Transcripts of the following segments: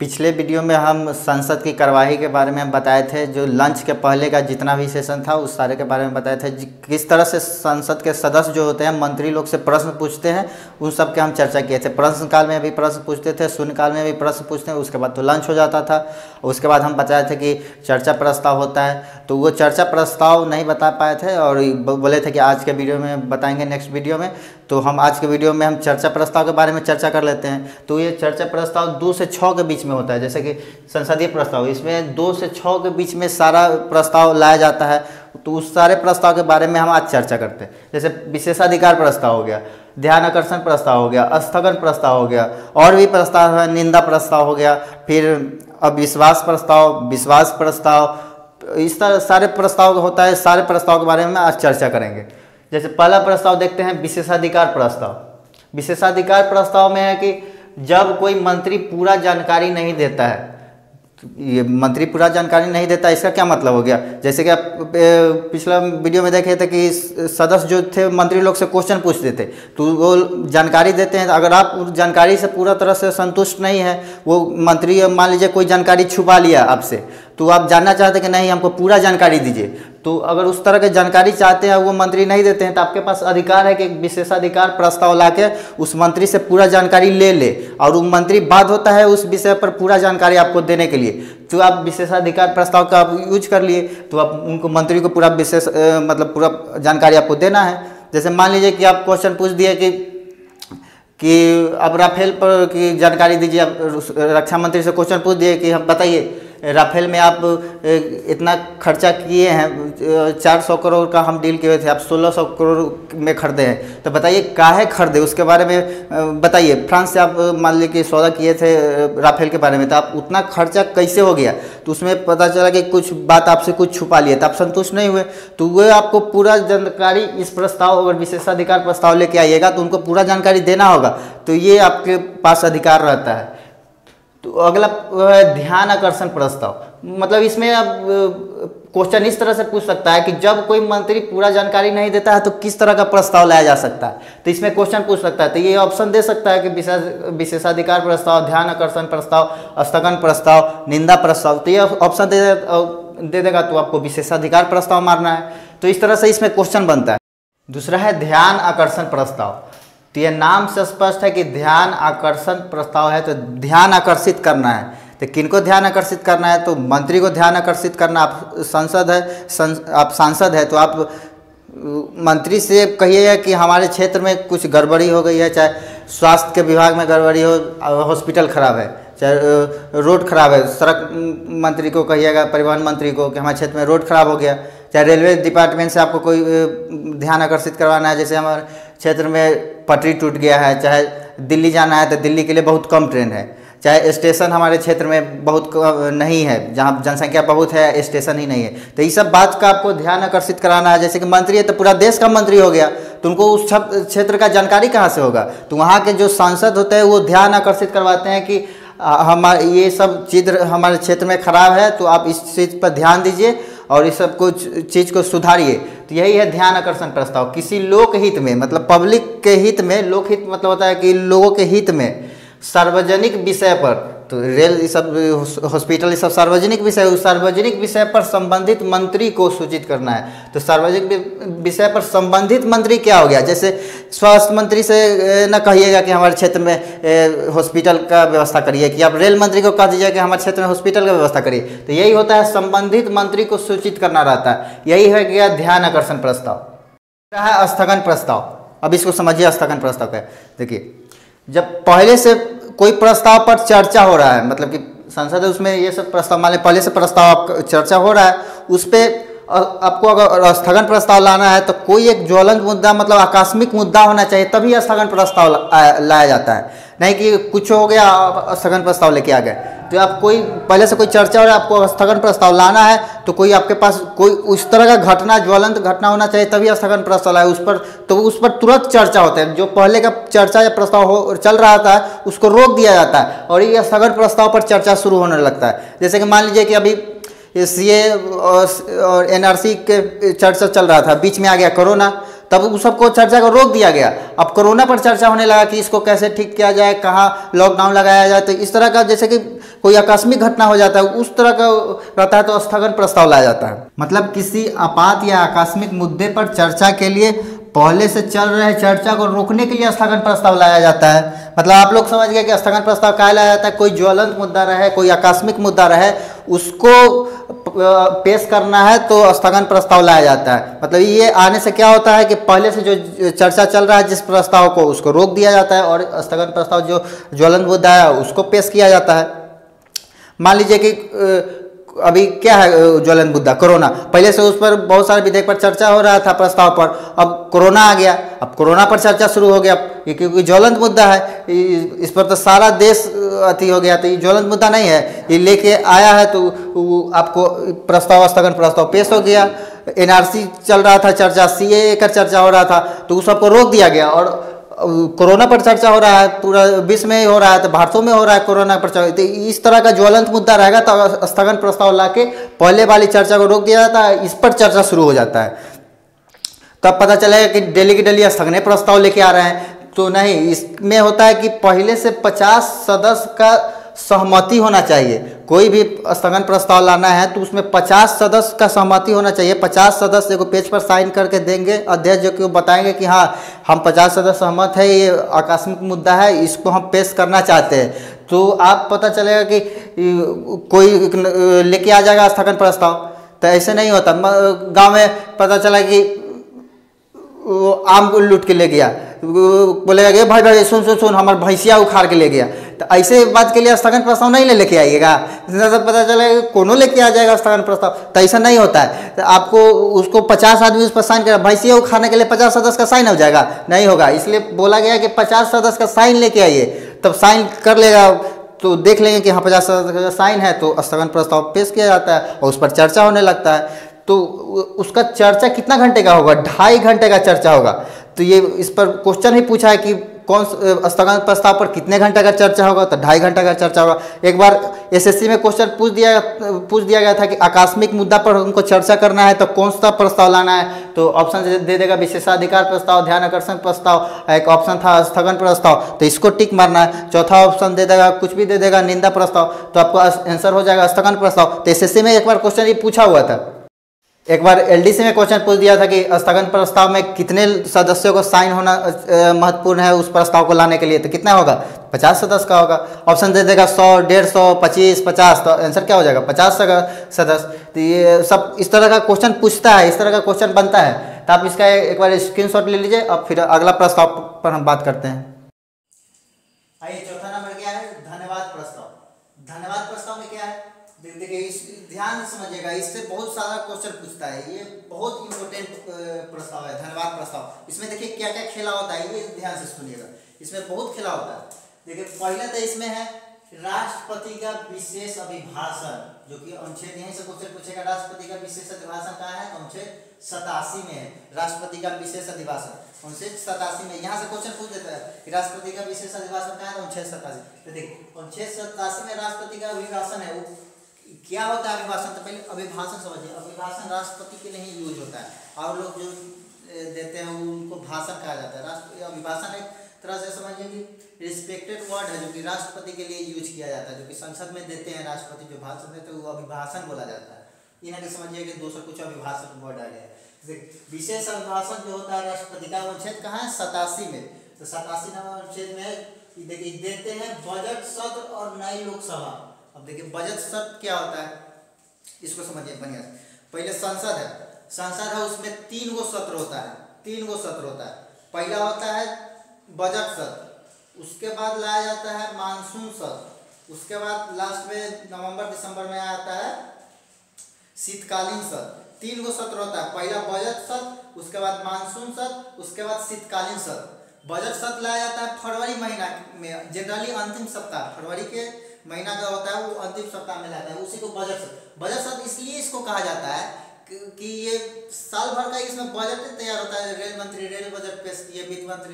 पिछले वीडियो में हम संसद की कार्यवाही के बारे में बताए थे। जो लंच के पहले का जितना भी सेशन था उस सारे के बारे में बताए थे। किस तरह से संसद के सदस्य जो होते हैं मंत्री लोग से प्रश्न पूछते हैं उन सब के हम चर्चा किए थे। प्रश्नकाल में भी प्रश्न पूछते थे, शून्यकाल में भी प्रश्न पूछते हैं, उसके बाद तो लंच हो जाता था। उसके बाद हम बताए थे कि चर्चा प्रस्ताव होता है, तो वो चर्चा प्रस्ताव नहीं बता पाए थे और बोले थे कि आज के वीडियो में बताएंगे नेक्स्ट वीडियो में। तो हम आज के वीडियो में हम चर्चा प्रस्ताव के बारे में चर्चा कर लेते हैं। तो ये चर्चा प्रस्ताव 2 से 6 के बीच में होता है, जैसे कि संसदीय प्रस्ताव, इसमें 2 से 6 के बीच में सारा प्रस्ताव लाया जाता है। तो उस सारे प्रस्ताव के बारे में हम आज चर्चा करते हैं। जैसे विशेषाधिकार प्रस्ताव हो गया, ध्यान आकर्षण प्रस्ताव हो गया, स्थगन प्रस्ताव हो गया, और भी प्रस्ताव है, निंदा प्रस्ताव हो गया, फिर अविश्वास प्रस्ताव, विश्वास प्रस्ताव, इस तरह सारे प्रस्ताव होता है। सारे प्रस्ताव के बारे में आज चर्चा करेंगे। जैसे पहला प्रस्ताव देखते हैं, विशेषाधिकार प्रस्ताव। विशेषाधिकार प्रस्ताव में है कि जब कोई मंत्री पूरा जानकारी नहीं देता है, ये मंत्री पूरा जानकारी नहीं देता, इसका क्या मतलब हो गया? जैसे कि आप पिछला वीडियो में देखे थे कि सदस्य जो थे मंत्री लोग से क्वेश्चन पूछते थे, तो वो जानकारी देते हैं। अगर आप उस जानकारी से पूरा तरह से संतुष्ट नहीं है, वो मंत्री मान लीजिए कोई जानकारी छुपा लिया आपसे, तो आप जानना चाहते हैं कि नहीं हमको पूरा जानकारी दीजिए, तो अगर उस तरह की जानकारी चाहते हैं वो मंत्री नहीं देते हैं, तो आपके पास अधिकार है कि विशेषाधिकार प्रस्ताव लाके उस मंत्री से पूरा जानकारी ले ले, और वो मंत्री बाध्य होता है उस विषय पर पूरा जानकारी आपको देने के लिए। तो आप विशेषाधिकार प्रस्ताव का आप यूज कर लिए, तो आप उनको मंत्री को पूरा विशेष मतलब पूरा जानकारी आपको देना है। जैसे मान लीजिए कि आप क्वेश्चन पूछ दिए कि अब राफेल पर की जानकारी दीजिए। आप रक्षा मंत्री से क्वेश्चन पूछ दिए कि हम बताइए राफेल में आप इतना खर्चा किए हैं, 400 करोड़ का हम डील किए थे, आप 1600 करोड़ में खरीदे हैं, तो बताइए काहे खरीदे, उसके बारे में बताइए। फ्रांस से आप मान लीजिए कि सौदा किए थे राफेल के बारे में, तो आप उतना खर्चा कैसे हो गया? तो उसमें पता चला कि कुछ बात आपसे कुछ छुपा लिया, तो आप संतुष्ट नहीं हुए, तो वो आपको पूरा जानकारी इस प्रस्ताव, अगर विशेषाधिकार प्रस्ताव लेके आइएगा तो उनको पूरा जानकारी देना होगा। तो ये आपके पास अधिकार रहता है। तो अगला है ध्यान आकर्षण प्रस्ताव। मतलब इसमें अब क्वेश्चन इस तरह से पूछ सकता है कि जब कोई मंत्री पूरा जानकारी नहीं देता है तो किस तरह का प्रस्ताव लाया जा सकता है, तो इसमें क्वेश्चन पूछ सकता है। तो ये ऑप्शन दे सकता है कि विशेषाधिकार प्रस्ताव, ध्यान आकर्षण प्रस्ताव, स्थगन प्रस्ताव, निंदा प्रस्ताव। तो ये ऑप्शन दे देगा तो आपको विशेषाधिकार प्रस्ताव मारना है। तो इस तरह से इसमें क्वेश्चन बनता है। दूसरा है ध्यान आकर्षण प्रस्ताव। तो यह नाम से स्पष्ट है कि ध्यान आकर्षण प्रस्ताव है, तो ध्यान आकर्षित करना है। तो किनको ध्यान आकर्षित करना है? तो मंत्री को ध्यान आकर्षित करना। आप संसद है, आप सांसद है, तो आप मंत्री से कहिएगा कि हमारे क्षेत्र में कुछ गड़बड़ी हो गई है, चाहे स्वास्थ्य के विभाग में गड़बड़ी हो, हॉस्पिटल खराब है, चाहे रोड खराब है। सड़क मंत्री को कहिएगा, परिवहन मंत्री को, कि हमारे क्षेत्र में रोड खराब हो गया। चाहे रेलवे डिपार्टमेंट से आपको कोई ध्यान आकर्षित करवाना है, जैसे हमारे क्षेत्र में पटरी टूट गया है, चाहे दिल्ली जाना है तो दिल्ली के लिए बहुत कम ट्रेन है, चाहे स्टेशन हमारे क्षेत्र में बहुत नहीं है, जहाँ जनसंख्या बहुत है स्टेशन ही नहीं है, तो ये सब बात का आपको ध्यान आकर्षित कराना है। जैसे कि मंत्री है तो पूरा देश का मंत्री हो गया, तो उनको उस क्षेत्र का जानकारी कहाँ से होगा? तो वहाँ के जो सांसद होते हैं वो ध्यान आकर्षित करवाते हैं कि हमारे ये सब चीज़ हमारे क्षेत्र में खराब है, तो आप इस चीज़ पर ध्यान दीजिए और इस सब कुछ चीज़ को सुधारिए। तो यही है ध्यान आकर्षण प्रस्ताव। किसी लोकहित में, मतलब पब्लिक के हित में, लोकहित मतलब होता है कि लोगों के हित में, सार्वजनिक विषय पर, तो रेल ये सब, हॉस्पिटल ये सब सार्वजनिक विषय, उस सार्वजनिक विषय पर संबंधित मंत्री को सूचित करना है। तो सार्वजनिक विषय पर संबंधित मंत्री क्या हो गया? जैसे स्वास्थ्य मंत्री से न कहिएगा कि हमारे क्षेत्र में हॉस्पिटल का व्यवस्था करिए, कि आप रेल मंत्री को कह दीजिए कि हमारे क्षेत्र में हॉस्पिटल का व्यवस्था करिए। तो यही होता है, संबंधित मंत्री को सूचित करना रहता है। यही है गया ध्यान आकर्षण प्रस्ताव। है स्थगन प्रस्ताव। अब इसको समझिए, स्थगन प्रस्ताव क्या है। देखिए, जब पहले से कोई प्रस्ताव पर चर्चा हो रहा है, मतलब कि संसद है उसमें ये सब प्रस्ताव, मान लें पहले से प्रस्ताव चर्चा हो रहा है, उस पर आपको अगर स्थगन प्रस्ताव लाना है तो कोई एक ज्वलंत मुद्दा, मतलब आकस्मिक मुद्दा होना चाहिए, तभी स्थगन प्रस्ताव लाया जाता है। नहीं कि कुछ हो गया स्थगन प्रस्ताव लेके आ गए। तो आप कोई पहले से कोई चर्चा हो रहा है, आपको स्थगन प्रस्ताव लाना है, तो कोई आपके पास कोई उस तरह का घटना, ज्वलंत घटना होना चाहिए, तभी स्थगन प्रस्ताव लाए उस पर। तो उस पर तुरंत चर्चा होता है। जो पहले का चर्चा या प्रस्ताव चल रहा था उसको रोक दिया जाता है और ये स्थगन प्रस्ताव पर चर्चा शुरू होने लगता है। जैसे कि मान लीजिए कि अभी सीए और एनआरसी के चर्चा चल रहा था, बीच में आ गया कोरोना, तब उस सबको चर्चा को रोक दिया गया। अब कोरोना पर चर्चा होने लगा कि इसको कैसे ठीक किया जाए, कहाँ लॉकडाउन लगाया जाए। तो इस तरह का जैसे कि कोई आकस्मिक घटना हो जाता है उस तरह का रहता है तो स्थगन प्रस्ताव लाया जाता है। मतलब किसी आपात या आकस्मिक मुद्दे पर चर्चा के लिए पहले से चल रहे चर्चा को रोकने के लिए स्थगन प्रस्ताव लाया जाता है। मतलब आप लोग समझ गए कि स्थगन प्रस्ताव क्या लाया जाता है, कोई ज्वलंत मुद्दा रहे, कोई आकस्मिक मुद्दा रहे, उसको पेश करना है तो स्थगन प्रस्ताव लाया जाता है। मतलब ये आने से क्या होता है कि पहले से जो चर्चा चल रहा है जिस प्रस्ताव को उसको रोक दिया जाता है और स्थगन प्रस्ताव जो ज्वलंत मुद्दा है उसको पेश किया जाता है। मान लीजिए कि अभी क्या है ज्वलंत मुद्दा, कोरोना। पहले से उस पर बहुत सारे विधेयक पर चर्चा हो रहा था, प्रस्ताव पर, अब कोरोना आ गया, अब कोरोना पर चर्चा शुरू हो गया, ये क्योंकि ज्वलंत मुद्दा है, इस पर तो सारा देश अति हो गया, तो ये ज्वलंत मुद्दा नहीं है, ये लेके आया है तो आपको प्रस्ताव स्थगन प्रस्ताव पेश हो गया। एनआरसी चल रहा था चर्चा, सीएए का चर्चा हो रहा था तो उस सबको रोक दिया गया, और कोरोना पर चर्चा हो रहा है, पूरा विश्व में हो रहा है तो भारतों में हो रहा है कोरोना पर चर्चा। तो इस तरह का ज्वलंत मुद्दा रहेगा तो स्थगन प्रस्ताव लाके पहले वाली चर्चा को रोक दिया जाता है, इस पर चर्चा शुरू हो जाता है। तब पता चलेगा कि डेली की डेली स्थगन प्रस्ताव लेके आ रहे हैं, तो नहीं, इसमें होता है कि पहले से 50 सदस्य का सहमति होना चाहिए। कोई भी स्थगन प्रस्ताव लाना है तो उसमें 50 सदस्य का सहमति होना चाहिए। 50 सदस्य को पेज पर साइन करके देंगे अध्यक्ष, जो कि वो बताएंगे कि हाँ हम 50 सदस्य सहमत है, ये आकस्मिक मुद्दा है, इसको हम पेश करना चाहते हैं। तो आप पता चलेगा कि कोई लेके आ जाएगा स्थगन प्रस्ताव, तो ऐसे नहीं होता। गांव में पता चला कि आम को लूट के ले गया, बोलेगा कि भाई भाई सुन सुन सुन हमारे भैंसिया उखाड़ के ले गया, तो ऐसे बात के लिए स्थगन प्रस्ताव नहीं लेके आइएगा। पता चलेगा कोनो लेके आ जाएगा स्थगन प्रस्ताव, तो ऐसा नहीं होता है। तो आपको उसको 50 आदमी उस पर साइन कर, भैंसिया उखाड़ने के लिए 50 सदस्य का साइन हो जाएगा, नहीं होगा। इसलिए बोला गया कि 50 सदस्य का साइन लेके आइए, तब साइन कर लेगा तो देख लेंगे कि हाँ 50 सदस्य का साइन है तो स्थगन प्रस्ताव पेश किया जाता है और उस पर चर्चा होने लगता है। तो उसका चर्चा कितना घंटे का होगा, 2.5 घंटे का चर्चा होगा। तो ये इस पर क्वेश्चन ही पूछा है कि कौन स्थगन प्रस्ताव पर कितने घंटे का चर्चा होगा, तो 2.5 घंटे का चर्चा होगा। एक बार एसएससी में क्वेश्चन पूछ दिया गया था कि आकस्मिक मुद्दा पर उनको चर्चा करना है तो कौन सा प्रस्ताव लाना है, तो ऑप्शन दे देगा विशेषाधिकार प्रस्ताव, ध्यान आकर्षण प्रस्ताव, एक ऑप्शन था स्थगन प्रस्ताव, तो इसको टिक मारना है। चौथा ऑप्शन दे देगा, कुछ भी दे देगा, निंदा प्रस्ताव, तो आपको आंसर हो जाएगा स्थगन प्रस्ताव। तो एसएससी में एक बार क्वेश्चन ये पूछा हुआ था। एक बार एलडीसी में क्वेश्चन पूछ दिया था कि स्थगन प्रस्ताव में कितने सदस्यों को साइन होना महत्वपूर्ण है उस प्रस्ताव को लाने के लिए, तो कितना होगा, 50 सदस्य का होगा। ऑप्शन दे देगा 100, 150, 25, 50, तो आंसर क्या हो जाएगा 50 सदस्य। तो ये सब इस तरह का क्वेश्चन पूछता है, इस तरह का क्वेश्चन बनता है। तो आप इसका एक बार स्क्रीनशॉट ले लीजिए, अब फिर अगला प्रस्ताव पर हम बात करते हैं। आइए चौथा नंबर क्या है, धन्यवाद प्रस्ताव। धन्यवाद प्रस्ताव में क्या है, देखिए इस ध्यान समझिएगा, इससे बहुत सारा क्वेश्चन पूछता है, ये बहुत इंपॉर्टेंट प्रस्ताव है धन्यवाद प्रस्ताव। इसमें देखिए क्या क्या खेला होता है, ये ध्यान से सुनिएगा, इसमें बहुत खेला होता है। देखिए पहले तो इसमें है राष्ट्रपति का विशेष अभिभाषण, जो कि अनुच्छेद, यहीं से क्वेश्चन पूछेगा राष्ट्रपति का विशेष अभिभाषण कहाँ है, तो अनुच्छेद 87 में है राष्ट्रपति का विशेष अभिभाषण, अनुच्छेद 87 में। यहाँ से क्वेश्चन पूछ देता है कि राष्ट्रपति का विशेष अभिभाषण कहाँ है, तो अनुच्छेद 87। तो देखिए अनुच्छेद 87 में राष्ट्रपति का अभिभाषण है, वो क्या होता है अभिभाषण, तो पहले अभिभाषण समझिए। अभिभाषण राष्ट्रपति के लिए ही यूज होता है, और लोग जो देते हैं उनको भाषण कहा जाता है। राष्ट्र अभिभाषण एक तरह से समझिए कि रिस्पेक्टेड वर्ड है, जो कि राष्ट्रपति के लिए यूज किया जाता है, जो कि संसद में देते हैं राष्ट्रपति जो भाषण देते हैं, वो अभिभाषण बोला जाता है। ये ना कि समझिए कि दूसरा कुछ अभिभाषण वर्ड आ गया। विशेष अभिभाषण जो होता है राष्ट्रपति का, अनुच्छेद कहाँ है 87 में, तो 87 नंबर अनुच्छेद में देखिए देते हैं बजट सत्र और नई लोकसभा। अब देखिए बजट सत्र क्या होता है, इसको समझिए बढ़िया से। पहले संसद है, संसद है उसमें 3 गो सत्र होता है, 3 गो सत्र होता है। पहला होता है बजट सत्र, उसके बाद लाया जाता है मानसून सत्र, उसके बाद लास्ट में नवंबर दिसंबर में आता है शीतकालीन सत्र। 3 गो सत्र होता है, पहला बजट सत्र, उसके बाद मानसून सत्र, उसके बाद शीतकालीन सत्र। बजट सत्र लाया जाता है फरवरी महीना में, जनरली अंतिम सप्ताह, फरवरी के महीना का होता है वो अंतिम सप्ताह में लाता है, उसी को बजट सत्र। बजट सत्र इसलिए इसको कहा जाता है कि ये साल भर का इसमें बजट तैयार होता है। रेल मंत्री रेल बजट पेश किए, वित्त मंत्री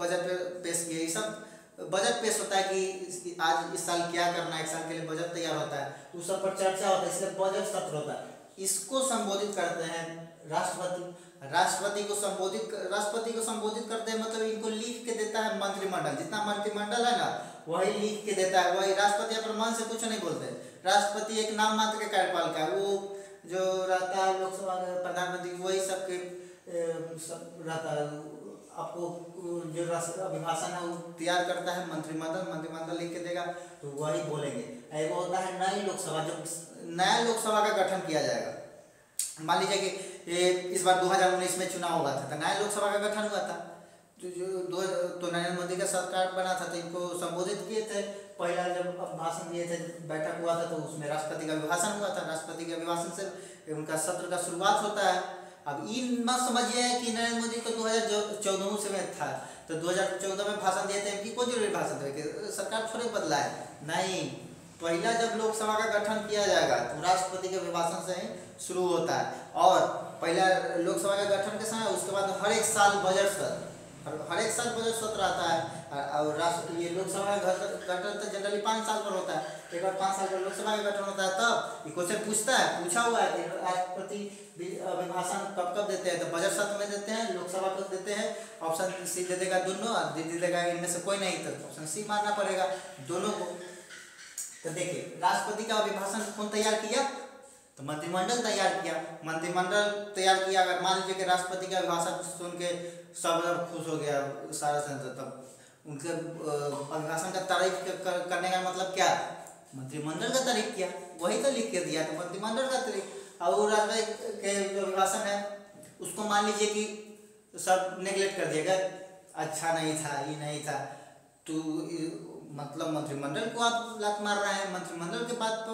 बजट पेश किए, ये सब बजट पेश होता है कि आज इस साल क्या करना है, एक साल के लिए बजट तैयार होता है, उस सब पर चर्चा होता है, इसलिए बजट सत्र होता है। इसको संबोधित करते हैं राष्ट्रपति। राष्ट्रपति को संबोधित करते हैं, मतलब इनको लिख के देता है मंत्रिमंडल। जितना मंत्रिमंडल है ना वही लिख के देता है, वही राष्ट्रपति अपने मन से कुछ नहीं बोलते। राष्ट्रपति एक नाम मात्र के कार्यपालिका है, वो जो रहता है लोकसभा प्रधानमंत्री वही सबके रहता है। आपको जो अभिभाषण है वो तैयार करता है मंत्रिमंडल लिख के देगा तो वही बोलेंगे। एक होता है नई लोकसभा, जब नया लोकसभा का गठन किया जाएगा। मान लीजिए कि इस बार 2019 में चुनाव हुआ था तो नया लोकसभा का गठन हुआ था, तो नरेंद्र मोदी का सरकार बना था, तो इनको संबोधित किए थे। पहला जब भाषण दिए थे, बैठक हुआ था तो उसमें राष्ट्रपति का अभिभाषण हुआ था। राष्ट्रपति के अभिभाषण से उनका सत्र का शुरुआत होता है। अब इन मत समझिए कि नरेंद्र मोदी को 2014 से में था तो 2014 में भाषण दिए थे, इनकी कोई जरूरी भाषण दे, सरकार थोड़े बदला है, नहीं। पहला जब लोकसभा का गठन किया जाएगा तो राष्ट्रपति के अभिभाषण से ही शुरू होता है। और पहला लोकसभा के गठन के समय उसके बाद हर एक साल बजट सत्र आता है। और ये लोकसभा का गठन तो जनरली 5 साल पर होता है, एक बार 5 साल पर लोकसभा का गठन होता है। तब ये क्वेश्चन पूछा हुआ है कि राष्ट्रपति अभिभाषण कब देते हैं, तो बजट सत्र में देते हैं, लोकसभा को देते हैं। ऑप्शन सी दे देगा दोनों, दे देगा इनमें से कोई नहीं तो ऑप्शन सी मानना पड़ेगा दोनों को। तो देखिए राष्ट्रपति का अभिभाषण कौन तैयार किया, तो मंत्रिमंडल तैयार किया। मंत्रिमंडल तैयार किया, अगर मान लीजिए कि राष्ट्रपति का अभिभाषण सुन के सब खुश हो गया सारा संसद, तब उनके अभिभाषण का तारीफ करने का मतलब क्या, मंत्रिमंडल का तारीफ किया, वही तो लिख के दिया, तो मंत्रिमंडल का तारीफ। और राष्ट्रपति के जो अभिभाषण है उसको मान लीजिए कि सब नेगलेक्ट कर दिएगा, अच्छा नहीं था, ये नहीं था, तो मतलब मंत्रिमंडल को आप लात मार रहे हैं, मंत्रिमंडल के बात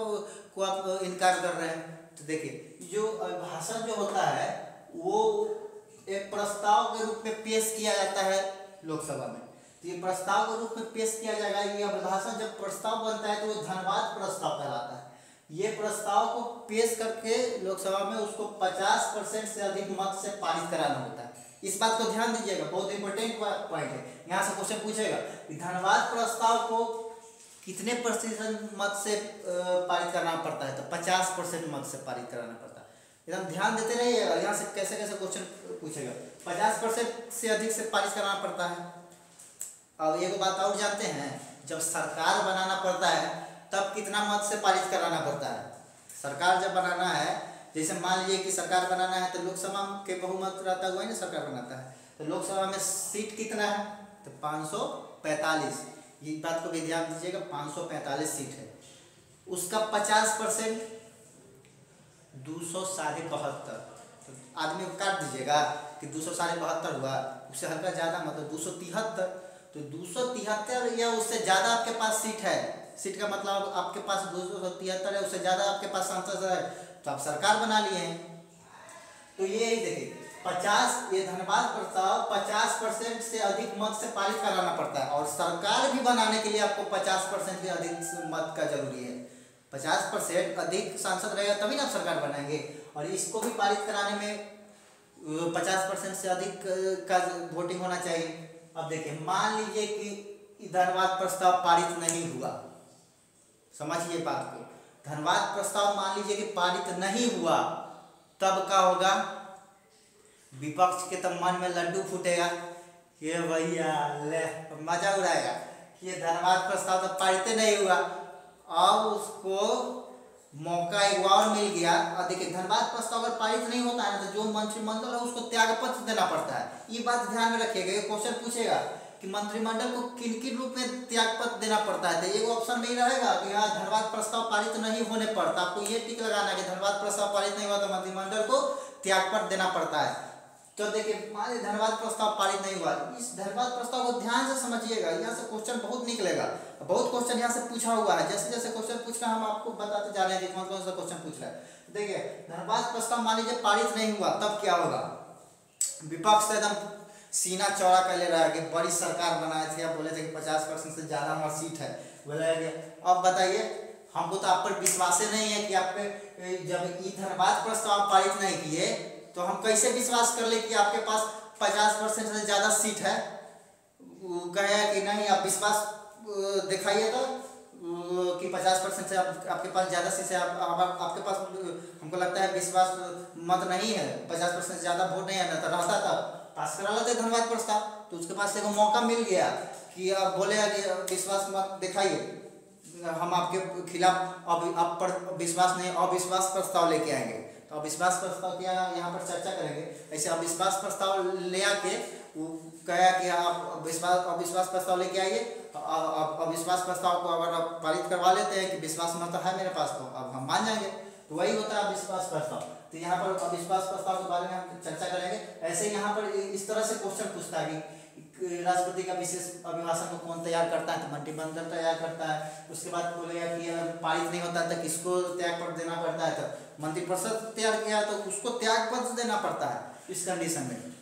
को आप इनकार कर रहे हैं। तो देखिए जो भाषण जो होता है वो एक प्रस्ताव के रूप में पेश किया जाता है लोकसभा में। तो ये प्रस्ताव के रूप में पेश किया जाएगा। ये अभिभाषण जब प्रस्ताव बनता है तो वो धन्यवाद प्रस्ताव कहलाता है। ये प्रस्ताव को पेश करके लोकसभा में उसको 50% से अधिक मत से पारित कराना होता है। इस बात को ध्यान दीजिएगा, बहुत इंपॉर्टेंट पॉइंट है। यहाँ से क्वेश्चन पूछेगा कि धन्यवाद प्रस्ताव को कितने प्रतिशत मत से पारित करना पड़ता है, तो 50% मत से पारित कराना पड़ता है। एकदम ध्यान देते रहिएगा, यहाँ से कैसे कैसे क्वेश्चन पूछेगा। 50% से अधिक से पारित कराना पड़ता है। अब एक बात और जानते हैं, जब सरकार बनाना पड़ता है तब कितना मत से पारित कराना पड़ता है। सरकार जब बनाना है, जैसे मान लीजिए कि सरकार बनाना है तो लोकसभा के बहुमत रहता हुआ ही ना सरकार बनाता है। तो लोकसभा में सीट कितना है, तो 545। ये बात को भी ध्यान दीजिएगा, 545 सीट है। उसका 50% 272। तो आदमी को काट दीजिएगा कि 272 हुआ, उससे हल्का ज़्यादा मतलब 273। तो 273 या उससे ज़्यादा आपके पास सीट है, सीट का मतलब आपके पास 273 है, उससे ज़्यादा आपके पास सांसद है, तो आप सरकार बना लिए हैं। तो ये ही देखिए 50, ये धन्यवाद प्रस्ताव 50% से अधिक मत से पारित कराना पड़ता है। और सरकार भी बनाने के लिए आपको 50% से अधिक मत का जरूरी है। 50% अधिक सांसद रहेगा तभी ना आप सरकार बनाएंगे। और इसको भी पारित कराने में 50% से अधिक का वोटिंग होना चाहिए। अब देखिए मान लीजिए कि धन्यवाद प्रस्ताव पारित नहीं हुआ, समझिए बात को, धन्यवाद प्रस्ताव मान लीजिए कि पारित नहीं हुआ, तब क्या होगा, विपक्ष के तब मन में लड्डू फूटेगा कि भैया ले मजा उड़ाएगा कि ये धन्यवाद प्रस्ताव तो पारित नहीं हुआ। अब उसको मौका एक और मिल गया। और देखिए धन्यवाद प्रस्ताव अगर पारित नहीं होता है तो जो मंत्रिमंडल है उसको त्यागपत्र देना पड़ता है। ये बात ध्यान में रखिएगा, ये क्वेश्चन पूछेगा कि मंत्रिमंडल को किन किन रूप में त्यागपत्र देना पड़ता है। तो एक ऑप्शन नहीं रहेगा कि यहाँ धन्यवाद प्रस्ताव पारित नहीं होने पर, तो आपको ये टिक लगाना है कि धन्यवाद प्रस्ताव पारित नहीं हुआ तो मंत्रिमंडल को त्यागपत्र देना पड़ता है। तो देखिए मान धन्यवाद प्रस्ताव पारित नहीं हुआ, इस धन्यवाद प्रस्ताव को ध्यान से समझिएगा, यहाँ से क्वेश्चन बहुत निकलेगा। बहुत क्वेश्चन यहाँ से पूछा हुआ है, जैसे जैसे क्वेश्चन पूछ रहा है हम आपको बताते जा रहे हैं कि कौन कौन सा क्वेश्चन पूछ रहा है। देखिए धन्यवाद प्रस्ताव मान लीजिए पारित नहीं हुआ, तब क्या होगा, विपक्ष एकदम सीना चौड़ा कर ले रहा है कि बड़ी सरकार बनाए थे, आप बोले थे कि 50% से ज़्यादा हमारी सीट है, बोला अब बताइए हमको तो आप पर विश्वास ही नहीं है कि आप जब ये धन्यवाद प्रस्ताव पारित नहीं किए तो हम कैसे विश्वास कर ले कि आपके पास 50% से ज़्यादा सीट है। कहे कि नहीं आप विश्वास दिखाइए तो कि 50% से आपके पास ज़्यादा सीट है, आपके पास हमको लगता है विश्वास मत नहीं है, 50% से ज़्यादा वोट नहीं आना तो रहता था पास करा लेते धन्यवाद प्रस्ताव। तो उसके पास एक मौका मिल गया कि अब बोलेगा कि विश्वास मत दिखाइए, हम आपके खिलाफ अब आप पर विश्वास नहीं अविश्वास प्रस्ताव लेके आएंगे। तो अविश्वास प्रस्ताव क्या यहाँ पर चर्चा करेंगे। ऐसे अविश्वास प्रस्ताव ले आके वो कहा कि आप अविश्वास प्रस्ताव लेके आइए। तो अविश्वास प्रस्ताव को अगर आप पारित करवा लेते हैं कि विश्वास मत है मेरे पास, तो अब हम मान जाएंगे। तो वही होता है अविश्वास प्रस्ताव। तो यहाँ पर अविश्वास प्रस्ताव के बारे में हम चर्चा करेंगे। ऐसे यहाँ पर इस तरह से क्वेश्चन पूछता है कि राष्ट्रपति का विशेष अभिभाषण को कौन तैयार करता है, तो मंत्रिमंडल तैयार करता है। उसके बाद बोलेगा कि अगर पारित नहीं होता तो किसको त्याग पत्र देना पड़ता है, तो मंत्रिपरिषद तैयार किया तो उसको त्याग पत्र देना पड़ता है इस कंडीशन में।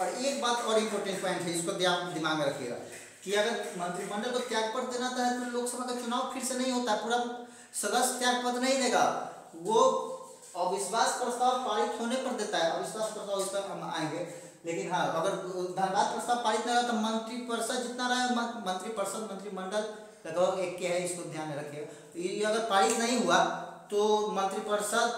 और एक बात और इम्पोर्टेंट पॉइंट है, इसको दिमाग में रखिएगा कि अगर मंत्रिमंडल को त्याग पत्र देना है तो लोकसभा का चुनाव फिर से नहीं होता, पूरा सदस्य त्याग पत्र नहीं देगा, वो अविश्वास प्रस्ताव पारित होने पर देता है। अविश्वास प्रस्ताव इस पर हम आएंगे। लेकिन हाँ, अगर धन्यवाद प्रस्ताव पारित नहीं होगा तो मंत्रिपरिषद जितना रहा, मंत्रिपरिषद मंत्रिमंडल लगभग एक के है, इसको ध्यान में रखिएगा। ये अगर पारित नहीं हुआ तो मंत्रिपरिषद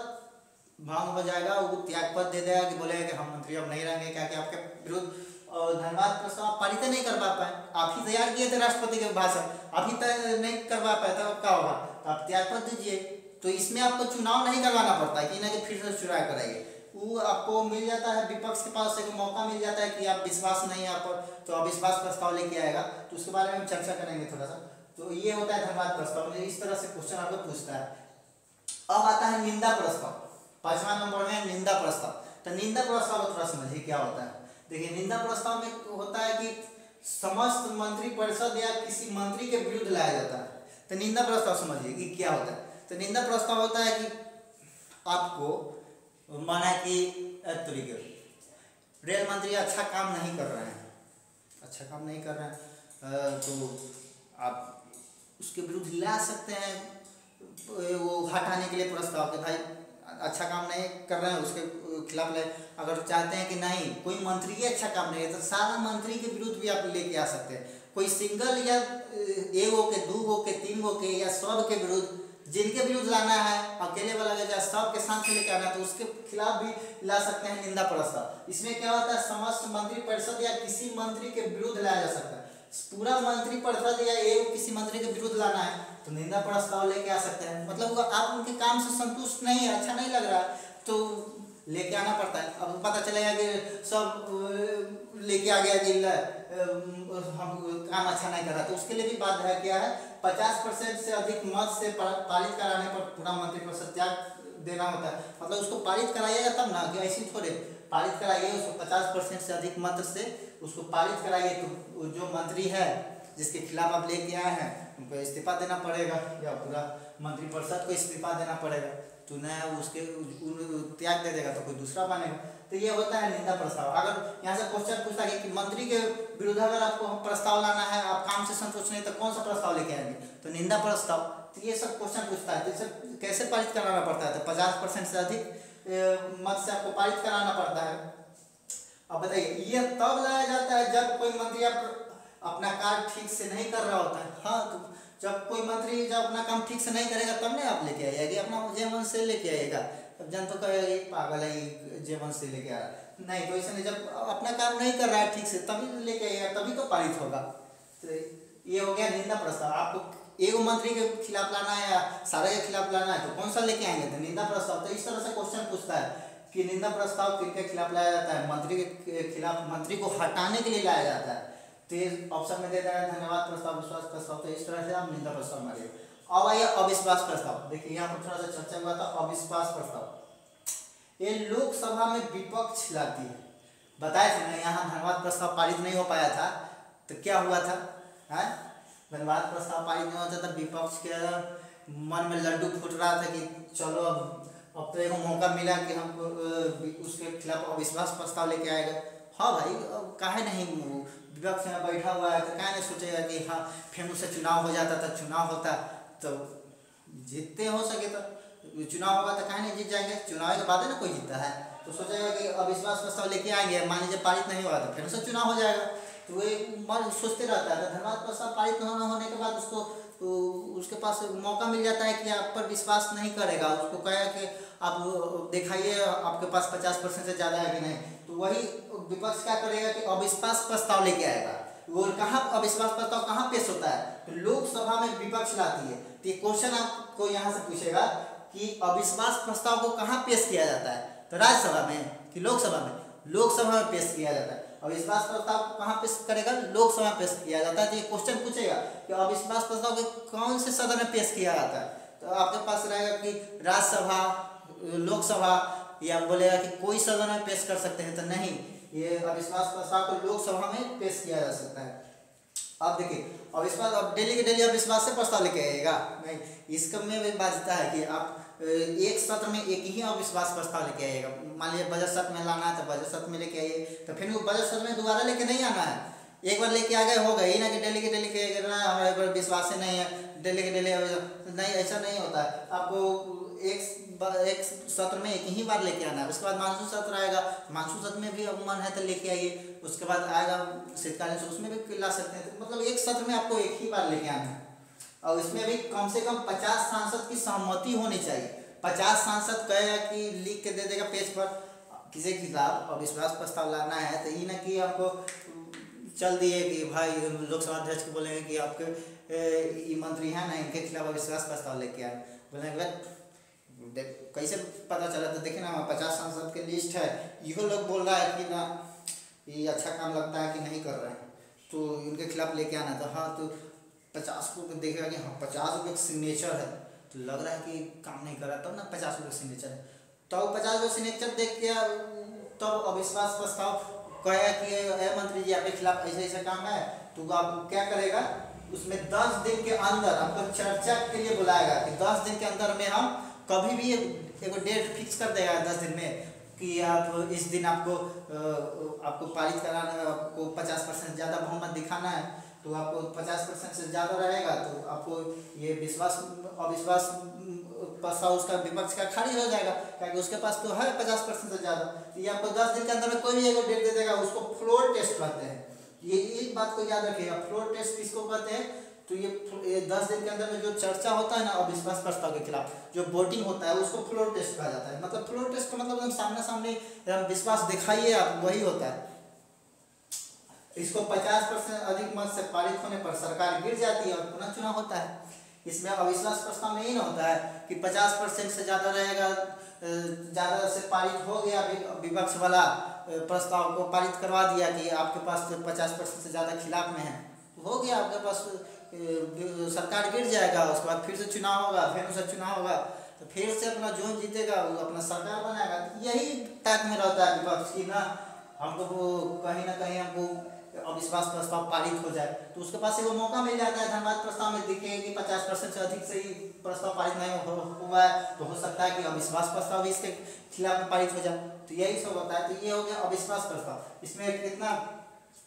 भंग हो जाएगा, वो त्याग पत्र दे देगा कि बोलेगा कि हम मंत्री अब नहीं रहेंगे, क्या कि आपके विरुद्ध धन्यवाद प्रस्ताव पारित नहीं करवा पाए, आप ही तैयार किए थे राष्ट्रपति के भाषण, आप ही तय नहीं करवा पाए, तब क्या होगा, तो आप त्याग पत्र दीजिए। तो इसमें आपको चुनाव नहीं करवाना पड़ता है कि ना कि फिर से चुनाव कराइए, वो आपको मिल जाता है, विपक्ष के पास एक मौका मिल जाता है कि आप विश्वास नहीं है आप पर, तो अविश्वास प्रस्ताव लेके आएगा। तो उसके बारे में हम चर्चा करेंगे थोड़ा सा। तो ये होता है धन्यवाद प्रस्ताव, इस तरह से क्वेश्चन आपको पूछता है। अब आता है निंदा प्रस्ताव, 5वां नंबर में निंदा प्रस्ताव। तो निंदा प्रस्ताव को थोड़ा समझिए क्या होता है। देखिए, निंदा प्रस्ताव में होता है कि समस्त मंत्रिपरिषद या किसी मंत्री के विरुद्ध लाया जाता है। तो निंदा प्रस्ताव समझिए कि क्या होता है। तो निंदा प्रस्ताव होता है कि आपको माना कि रेल मंत्री अच्छा काम नहीं कर रहे हैं, अच्छा काम नहीं कर रहे हैं, तो आप उसके विरुद्ध ला सकते हैं वो हटाने के लिए प्रस्ताव कि भाई अच्छा काम नहीं कर रहे हैं, उसके खिलाफ ले। अगर चाहते हैं कि नहीं कोई मंत्री ही अच्छा काम नहीं है, तो सारा मंत्री के विरुद्ध भी आप लेके आ सकते हैं। कोई सिंगल या एगो के, दूगो के, तीनगो के या सब के विरुद्ध, जिनके विरुद्ध लाना है अकेले वाला या सब के साथ लेके आना है, तो उसके खिलाफ भी ला सकते हैं निंदा प्रस्ताव। इसमें क्या होता है, समस्त मंत्रिपरिषद या किसी मंत्री के विरुद्ध लाया जा सकता है। पूरा मंत्रिपरिषद या एक किसी मंत्री के विरुद्ध लाना है तो निंदा प्रस्ताव लेके आ सकते हैं। मतलब आप उनके काम से संतुष्ट नहीं है, अच्छा नहीं लग रहा है, तो लेके आना पड़ता है। अब पता चलेगा कि सब लेके आ गया कि हम काम अच्छा नहीं कर रहा, तो उसके लिए भी बात है क्या है, 50% से अधिक मत से पारित कराने पर पूरा मंत्रिपरिषद त्याग देना होता है। मतलब उसको पारित कराइएगा तब ना, कि ऐसी थोड़े पारित कराइए, उसको 50% से अधिक मत से उसको पारित कराइए, तो जो मंत्री है जिसके खिलाफ आप लेके आए हैं उनको इस्तीफा देना पड़ेगा या पूरा मंत्रिपरिषद को इस्तीफा देना पड़ेगा। तो नया उसके त्याग दे देगा तो कोई दूसरा बनेगा। तो ये होता है निंदा प्रस्ताव। अगर यहाँ से क्वेश्चन पूछता है कि मंत्री के विरुद्ध अगर आपको प्रस्ताव लाना है, आप काम से संतुष्ट नहीं, तो कौन सा प्रस्ताव लेके आएंगे, तो निंदा प्रस्ताव। तो ये सब क्वेश्चन पूछता है। जैसे कैसे पारित कराना पड़ता है, तो 50% से अधिक मत से आपको पारित कराना पड़ता है। अब बताइए, ये तब लाया जाता है जब कोई मंत्री अपना कार्य ठीक से नहीं कर रहा होता है। हाँ, तो जब कोई मंत्री जब अपना काम ठीक से नहीं करेगा तब नहीं आप लेके आइएगा, अपना जेवन से लेके आइएगा। अब जनता कहेगा पागल है, जेवन से लेके आ रहा नहीं, तो ऐसा नहीं, जब अपना काम नहीं कर रहा है ठीक से तभी लेके आइएगा, तभी तो पारित होगा। तो ये हो गया निंदा प्रस्ताव। आपको एक मंत्री के खिलाफ लाना है या सारे के खिलाफ लाना है, तो कौन सा लेके आएंगे, तो निंदा प्रस्ताव। तो इस तरह से क्वेश्चन पूछता है कि निंदा प्रस्ताव किनके खिलाफ लाया जाता है, मंत्री के खिलाफ, मंत्री को हटाने के लिए लाया जाता है। तो ये ऑप्शन में दे देना है धन्यवाद प्रस्ताव, विश्वास प्रस्ताव। तो इस तरह से आप निंदा प्रस्ताव मारिए। अब आइए अविश्वास प्रस्ताव। देखिए यहाँ पर थोड़ा सा चर्चा हुआ था अविश्वास प्रस्ताव। ये लोकसभा में विपक्ष लाती है। बताए थे ना, यहाँ धन्यवाद प्रस्ताव पारित नहीं हो पाया था, तो क्या हुआ था, है धन्यवाद प्रस्ताव पारित नहीं होता था, विपक्ष के मन में लड्डू फूट रहा था कि चलो अब तो एक मौका मिला कि हम उसके खिलाफ अविश्वास प्रस्ताव लेके आएगा। हाँ भाई, काहे नहीं, विपक्ष में बैठा हुआ है तो क्या नहीं सोचेगा कि हाँ फिर उससे चुनाव हो जाता, तो चुनाव होता तो जीतते हो सके, तो चुनाव होगा तो काहे नहीं जीत जाएंगे, चुनाव के बाद है ना कोई जीतता है, तो सोचेगा कि अविश्वास प्रस्ताव लेके आएंगे, मान लीजिए पारित नहीं हुआ तो फिर से चुनाव हो जाएगा। तो वो मन सोचते रहता है। तो धन्यवाद प्रस्ताव पारित न होने के बाद उसको उसके पास मौका मिल जाता है कि आप पर विश्वास नहीं करेगा, उसको कहेगा कि आप दिखाइए आपके पास 50% से ज़्यादा है कि नहीं, तो वही विपक्ष क्या करेगा कि अविश्वास प्रस्ताव लेके आएगा। वो कहाँ अविश्वास प्रस्ताव कहाँ पेश होता है, तो लोकसभा में विपक्ष लाती है। तो ये क्वेश्चन आपको यहाँ से पूछेगा कि अविश्वास प्रस्ताव को कहाँ पेश किया जाता है, तो राज्यसभा में कि लोकसभा में, लोकसभा में पेश किया जाता है। अविश्वास प्रस्ताव कहाँ पेश करेगा, लोकसभा में पेश किया जाता है। तो ये क्वेश्चन पूछेगा कि अविश्वास प्रस्ताव को कौन से सदन में पेश किया जाता है, तो आपके पास रहेगा कि राज्यसभा, लोकसभा, या बोलेगा कि कोई सदन में पेश कर सकते हैं, तो नहीं, ये अविश्वास प्रस्ताव को लोकसभा में पेश किया जा सकता है। अब देखिए अविश्वास, अब डेली के डेली अविश्वास से प्रस्ताव लेके आएगा नहीं, इसका में भी बाध्यता है कि आप एक सत्र में एक ही अविश्वास प्रस्ताव लेके आइएगा। मान लीजिए बजट सत्र में लाना है तो बजट सत्र में लेके आइए, तो फिर वो बजट सत्र में दोबारा लेके नहीं आना है, एक बार लेके आ गए हो गए ही ना कि डेली के डेली के हमारे पर विश्वास ही नहीं है, डेली के डेली नहीं, ऐसा नहीं होता है। आपको एक सत्र में एक ही बार लेके आना है। उसके बाद मानसून सत्र आएगा, मानसून सत्र में भी मन है तो लेके आइए, उसके बाद आएगा शीतकालीन सत्र, उसमें भी ला सकते हैं। मतलब एक सत्र में आपको एक ही बार लेके आना है, और इसमें भी कम से कम 50 सांसद की सहमति होनी चाहिए। 50 सांसद कहेगा कि लिख के दे देगा पेज पर किसी के खिलाफ अविश्वास प्रस्ताव लाना है, तो ये ना कि आपको चल दिए कि भाई लोकसभा अध्यक्ष को बोलेंगे कि आपके ये मंत्री हैं ना, इनके खिलाफ अविश्वास प्रस्ताव लेके आए, बोलेंगे कैसे पता चला, तो देखिए ना 50 सांसद के लिस्ट है, इहो लोग बोल रहा है कि ना ये अच्छा काम लगता है कि नहीं कर रहे हैं, तो इनके खिलाफ लेके आना। तो हाँ, तो 50 को देखेगा कि हाँ 50 रुपये सिग्नेचर है, तो लग रहा है कि काम नहीं कर रहा, तब ना 50 रुपये सिग्नेचर है, तो 50 रुपये सिग्नेचर देख के तब अविश्वास प्रस्ताव कहेगा कि मंत्री जी आपके खिलाफ ऐसे ऐसा काम है, तो आप क्या करेगा, उसमें 10 दिन के अंदर आपको चर्चा के लिए बुलाएगा कि 10 दिन के अंदर में हम कभी भी एक डेट फिक्स कर देगा 10 दिन में कि आप इस दिन आपको पारित कराना है, आपको 50% ज़्यादा बहुमत दिखाना है, तो आपको 50% से ज़्यादा रहेगा तो आपको ये अविश्वास प्रस्ताव उसका विपक्ष का खारिज हो जाएगा, क्योंकि उसके पास तो है 50% से ज़्यादा। तो ये आपको 10 दिन के अंदर में कोई भी एक डेट दे देगा, उसको फ्लोर टेस्ट कहते हैं। ये एक बात को याद रखिएगा, फ्लोर टेस्ट किसको कहते हैं, तो ये 10 दिन के अंदर में जो चर्चा होता है ना अविश्वास प्रस्ताव के खिलाफ, जो वोटिंग होता है उसको फ्लोर टेस्ट कहा जाता है। मतलब फ्लोर टेस्ट का मतलब सामने सामने विश्वास दिखाइए आप, वही होता है। इसको 50% अधिक मत से पारित होने पर सरकार गिर जाती है और पुनः चुनाव होता है। इसमें अविश्वास प्रस्ताव में ही ना होता है कि 50% से ज़्यादा रहेगा, ज़्यादा से पारित हो गया, विपक्ष वाला प्रस्ताव को पारित करवा दिया कि आपके पास तो 50% से ज़्यादा खिलाफ में है, तो हो गया आपके पास, सरकार गिर जाएगा, उसके बाद फिर से चुनाव होगा, फिर से चुनाव होगा, तो फिर से अपना जो जीतेगा वो अपना सरकार बनाएगा। यही टाइप में रहता है विपक्ष की ना, हमको कहीं ना कहीं हमको अविश्वास प्रस्ताव पारित हो जाए, तो उसके पास वो मौका मिल जाता है। धन्यवाद प्रस्ताव में दिखे कि 50% से अधिक से ही प्रस्ताव पारित नहीं हुआ है, तो हो सकता है कि अविश्वास प्रस्ताव भी इसके खिलाफ में पारित हो जाए, तो यही सब होता है। तो ये हो गया अविश्वास प्रस्ताव। इसमें कितना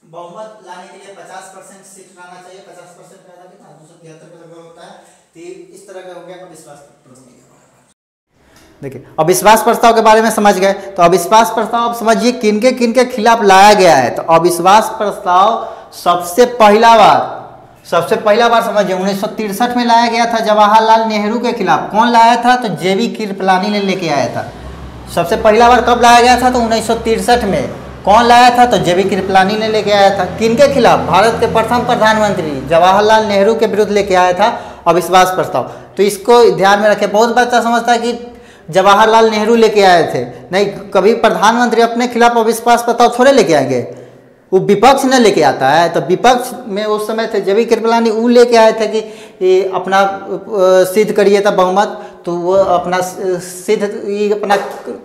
बहुमत लाने के लिए 50% सीट लाना चाहिए, 50% का कितना 273 का लगभग होता है, तो इस तरह का हो गया अविश्वास प्रस्ताव। देखिए अविश्वास प्रस्ताव के बारे में समझ गए, तो अविश्वास प्रस्ताव अब समझिए किनके किनके खिलाफ लाया गया है। तो अविश्वास प्रस्ताव सबसे पहला बार समझिए 1963 में लाया गया था जवाहरलाल नेहरू के खिलाफ। कौन लाया था, तो जेबी कृपलानी ने लेके आया था। सबसे पहला बार कब लाया गया था, तो 1963 में। कौन लाया था, तो जेबी कृपलानी ने लेके आया था। किनके खिलाफ, भारत के प्रथम प्रधानमंत्री जवाहरलाल नेहरू के विरुद्ध लेके आया था अविश्वास प्रस्ताव। तो इसको ध्यान में रखें। बहुत बच्चा समझता है कि जवाहरलाल नेहरू लेके आए थे, नहीं, कभी प्रधानमंत्री अपने खिलाफ अविश्वास प्रस्ताव थोड़े लेके आएंगे, वो विपक्ष ने लेके आता है। तो विपक्ष में उस समय थे जेबी कृपलानी, वो लेके आए थे कि अपना सिद्ध करिए था बहुमत, तो वो अपना सिद्ध अपना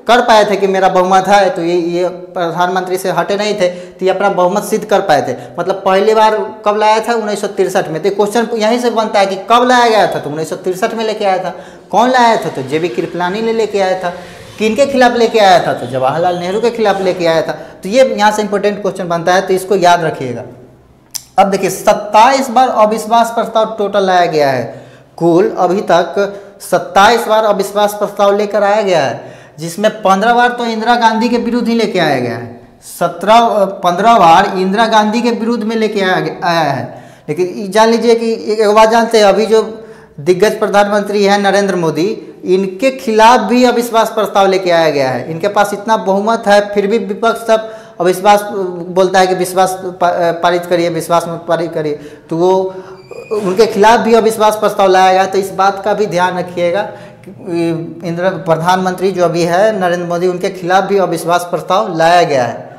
कर पाए थे कि मेरा बहुमत है, तो ये प्रधानमंत्री से हटे नहीं थे, तो ये अपना बहुमत सिद्ध कर पाए थे। मतलब पहली बार कब लाया था, 1963 में। तो क्वेश्चन यहीं से बनता है कि कब लाया गया था, तो 1963 में लेके आया था। कौन लाया था, तो जेबी कृपलानी ने लेके आया था। किनके खिलाफ लेके आया था, तो जवाहरलाल नेहरू के खिलाफ लेके आया था। तो ये यहाँ से इंपॉर्टेंट क्वेश्चन बनता है, तो इसको याद रखिएगा। अब देखिए 27 बार अविश्वास प्रस्ताव टोटल लाया गया है। कुल अभी तक 27 बार अविश्वास प्रस्ताव लेकर आया गया है, जिसमें 15 बार तो इंदिरा गांधी के विरुद्ध ही लेके आया गया है। 15 बार इंदिरा गांधी के विरुद्ध में लेके आया है। लेकिन जान लीजिए कि एक बात जानते हैं, अभी जो दिग्गज प्रधानमंत्री हैं नरेंद्र मोदी, इनके खिलाफ भी अविश्वास प्रस्ताव लेके आया गया है। इनके पास इतना बहुमत है, फिर भी विपक्ष सब अविश्वास बोलता है कि विश्वास पारित करिए, विश्वास मत पारित करिए, तो वो उनके खिलाफ भी अविश्वास प्रस्ताव लाया गया। तो इस बात का भी ध्यान रखिएगा, प्रधानमंत्री जो अभी है नरेंद्र मोदी, उनके खिलाफ भी अविश्वास प्रस्ताव लाया गया है।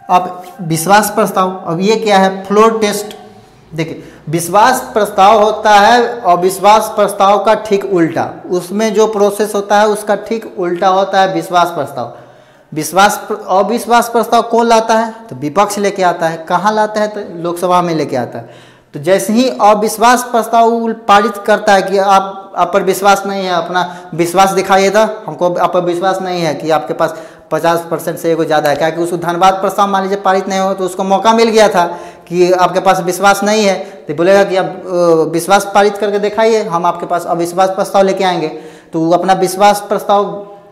अब विश्वास प्रस्ताव, अब ये क्या है, फ्लोर टेस्ट। देखिए, विश्वास प्रस्ताव होता है अविश्वास प्रस्ताव का ठीक उल्टा, उसमें जो प्रोसेस होता है उसका ठीक उल्टा होता है विश्वास प्रस्ताव। अविश्वास प्रस्ताव कौन लाता है, तो विपक्ष लेके आता है। कहाँ लाता है, तो लोकसभा में लेके आता है। तो जैसे ही अविश्वास प्रस्ताव पारित करता है कि आप पर विश्वास नहीं है, अपना विश्वास दिखाइए, था हमको आप पर विश्वास नहीं है कि आपके पास 50% से एगो ज़्यादा है, क्या कि उस धनबाद प्रस्ताव मान लीजिए पारित नहीं हो तो उसको मौका मिल गया था कि आपके पास विश्वास नहीं है, तो बोलेगा कि आप विश्वास पारित करके दिखाइए, हम आपके पास अविश्वास प्रस्ताव लेके आएंगे। तो वो अपना विश्वास प्रस्ताव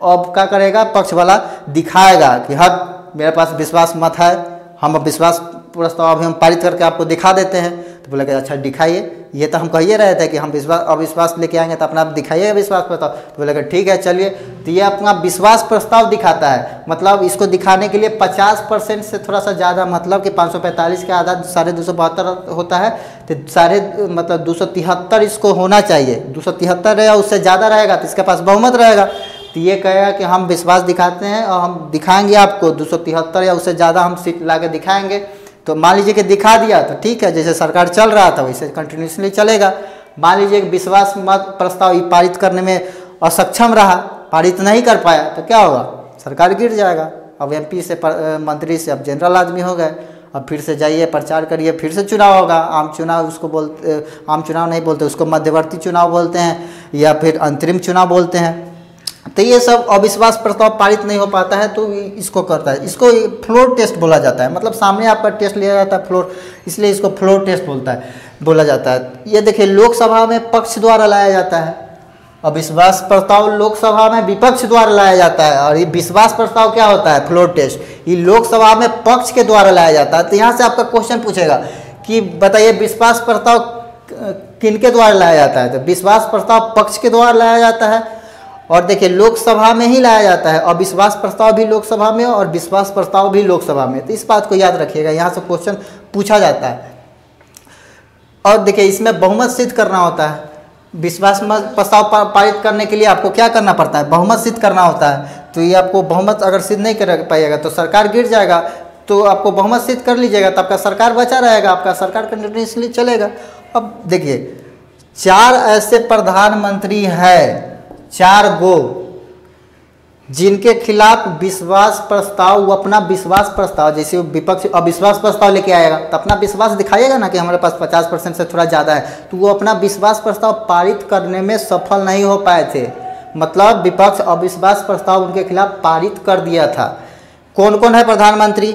अब क्या करेगा, पक्ष वाला दिखाएगा कि हाँ मेरे पास विश्वास मत है, हम अविश्वास प्रस्ताव अभी हम पारित करके आपको दिखा देते हैं। तो बोलेगा अच्छा दिखाइए, ये तो हम कहिए रहे थे कि हम अविश्वास लेके आएंगे, तो अपना आप दिखाइए विश्वास प्रस्ताव। तो बोलेगा ठीक है चलिए। तो ये अपना विश्वास प्रस्ताव दिखाता है, मतलब इसको दिखाने के लिए 50% से थोड़ा सा ज़्यादा, मतलब कि 545 के आधा 272 होता है, तो मतलब 273 इसको होना चाहिए। 273 रहेगा, उससे ज़्यादा रहेगा तो इसके पास बहुमत रहेगा। तो ये कहेगा कि हम विश्वास दिखाते हैं और हम दिखाएंगे आपको 273 या उससे ज़्यादा हम सीट ला के दिखाएंगे। तो मान लीजिए कि दिखा दिया तो ठीक है, जैसे सरकार चल रहा था वैसे कंटिन्यूसली चलेगा। मान लीजिए कि विश्वास मत प्रस्ताव पारित करने में असक्षम रहा, पारित नहीं कर पाया, तो क्या होगा, सरकार गिर जाएगा। अब MP से मंत्री से अब जनरल आदमी हो गए, अब फिर से जाइए प्रचार करिए, फिर से चुनाव होगा। आम चुनाव उसको बोलते, आम चुनाव नहीं बोलते उसको, मध्यवर्ती चुनाव बोलते हैं या फिर अंतरिम चुनाव बोलते हैं। तो ये सब अविश्वास प्रस्ताव पारित नहीं हो पाता है तो इसको करता है, इसको फ्लोर टेस्ट बोला जाता है। मतलब सामने आपका टेस्ट लिया जाता है फ्लोर, इसलिए इसको फ्लोर टेस्ट बोला जाता है। ये देखिए, लोकसभा में पक्ष द्वारा लाया जाता है, अविश्वास प्रस्ताव लोकसभा में विपक्ष द्वारा लाया जाता है। और ये विश्वास प्रस्ताव क्या होता है, फ्लोर टेस्ट, ये लोकसभा में पक्ष के द्वारा लाया जाता है। तो यहाँ से आपका क्वेश्चन पूछेगा कि बताइए विश्वास प्रस्ताव किनके द्वारा लाया जाता है, तो विश्वास प्रस्ताव पक्ष के द्वारा लाया जाता है। और देखिए, लोकसभा में ही लाया जाता है, अविश्वास प्रस्ताव भी लोकसभा में और विश्वास प्रस्ताव भी लोकसभा में। तो इस बात को याद रखिएगा, यहाँ से क्वेश्चन पूछा जाता है। और देखिए, इसमें बहुमत सिद्ध करना होता है। विश्वास प्रस्ताव पारित करने के लिए आपको क्या करना पड़ता है, बहुमत सिद्ध करना होता है। तो ये आपको बहुमत अगर सिद्ध नहीं कर पाइएगा तो सरकार गिर जाएगा। तो आपको बहुमत सिद्ध कर लीजिएगा तो आपका सरकार बचा रहेगा, आपका सरकार कंटिन्यूसली चलेगा। अब देखिए, 4 ऐसे प्रधानमंत्री हैं, 4 गो, जिनके खिलाफ विश्वास प्रस्ताव, वो अपना विश्वास प्रस्ताव, जैसे विपक्ष अविश्वास प्रस्ताव लेके आएगा तो अपना विश्वास दिखाइएगा ना कि हमारे पास 50% से थोड़ा ज़्यादा है, तो वो अपना विश्वास प्रस्ताव पारित करने में सफल नहीं हो पाए थे। मतलब विपक्ष अविश्वास प्रस्ताव उनके खिलाफ पारित कर दिया था। कौन कौन है प्रधानमंत्री,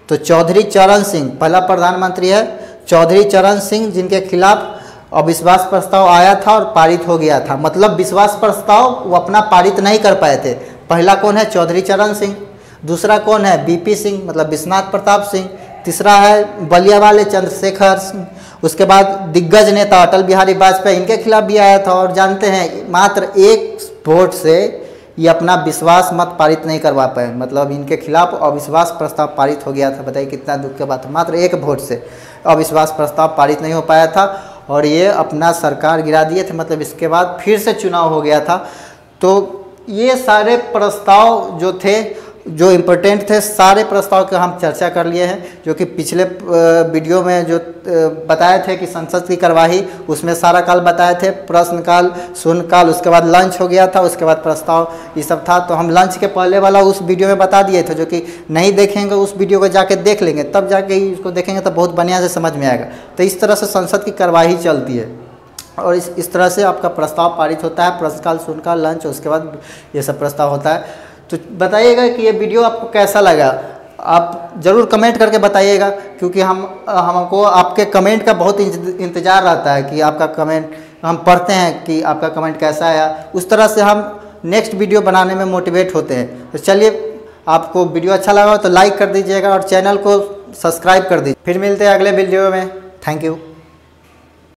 तो चौधरी चरण सिंह पहला प्रधानमंत्री है, चौधरी चरण सिंह, जिनके खिलाफ अविश्वास प्रस्ताव आया था और पारित हो गया था। मतलब विश्वास प्रस्ताव वो अपना पारित नहीं कर पाए थे। पहला कौन है, चौधरी चरण सिंह। दूसरा कौन है, BP सिंह, मतलब विश्वनाथ प्रताप सिंह। तीसरा है बलिया वाले चंद्रशेखर सिंह। उसके बाद दिग्गज नेता अटल बिहारी वाजपेयी, इनके खिलाफ भी आया था। और जानते हैं मात्र 1 वोट से ये अपना विश्वास मत पारित नहीं करवा पाए, मतलब इनके खिलाफ अविश्वास प्रस्ताव पारित हो गया था। बताइए कितना दुख की बात है, मात्र 1 वोट से अविश्वास प्रस्ताव पारित नहीं हो पाया था और ये अपना सरकार गिरा दिए थे। मतलब इसके बाद फिर से चुनाव हो गया था। तो ये सारे प्रस्ताव जो थे, जो इम्पोर्टेंट थे, सारे प्रस्ताव के हम चर्चा कर लिए हैं। जो कि पिछले वीडियो में जो बताए थे कि संसद की कार्यवाही, उसमें सारा काल बताए थे, प्रश्नकाल, शून्यकाल, उसके बाद लंच हो गया था, उसके बाद प्रस्ताव, ये सब था। तो हम लंच के पहले वाला उस वीडियो में बता दिए थे। जो कि नहीं देखेंगे उस वीडियो को जाके देख लेंगे, तब जाके इसको देखेंगे तो बहुत बढ़िया से समझ में आएगा। तो इस तरह से संसद की कार्यवाही चलती है और इस तरह से आपका प्रस्ताव पारित होता है, प्रश्नकाल, शून्यकाल, लंच, उसके बाद ये सब प्रस्ताव होता है। तो बताइएगा कि ये वीडियो आपको कैसा लगा, आप ज़रूर कमेंट करके बताइएगा, क्योंकि हमको आपके कमेंट का बहुत इंतज़ार रहता है कि आपका कमेंट हम पढ़ते हैं कि आपका कमेंट कैसा आया। उस तरह से हम नेक्स्ट वीडियो बनाने में मोटिवेट होते हैं। तो चलिए, आपको वीडियो अच्छा लगा तो लाइक कर दीजिएगा और चैनल को सब्सक्राइब कर दीजिए। फिर मिलते हैं अगले वीडियो में। Thank you.